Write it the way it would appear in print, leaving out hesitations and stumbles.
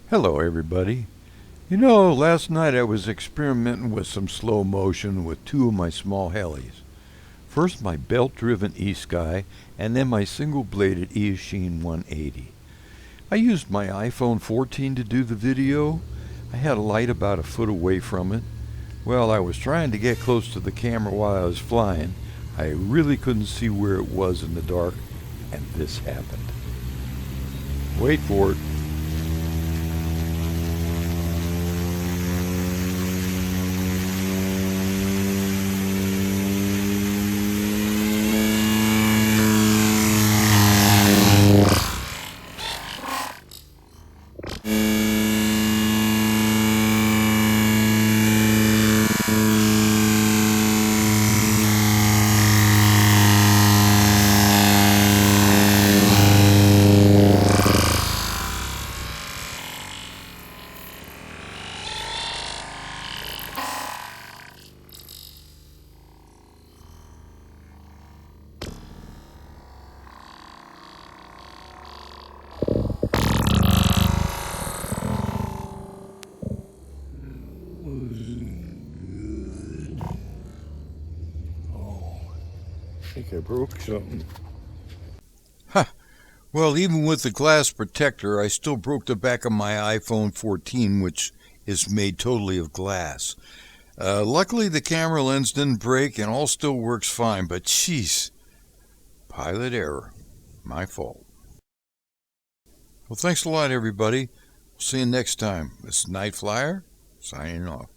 Hello everybody. Last night I was experimenting with some slow motion with two of my small helis. First my belt-driven E-Sky and then my single-bladed E-Sheen 180. I used my iPhone 14 to do the video. I had a light about a foot away from it. Well, I was trying to get close to the camera while I was flying. I really couldn't see where it was in the dark, and this happened. Wait for it. I think I broke something. Ha! Well, even with the glass protector, I still broke the back of my iPhone 14, which is made totally of glass. Luckily, the camera lens didn't break and all still works fine, but jeez, pilot error. My fault. Well, thanks a lot, everybody. See you next time. This is Night Flyer, signing off.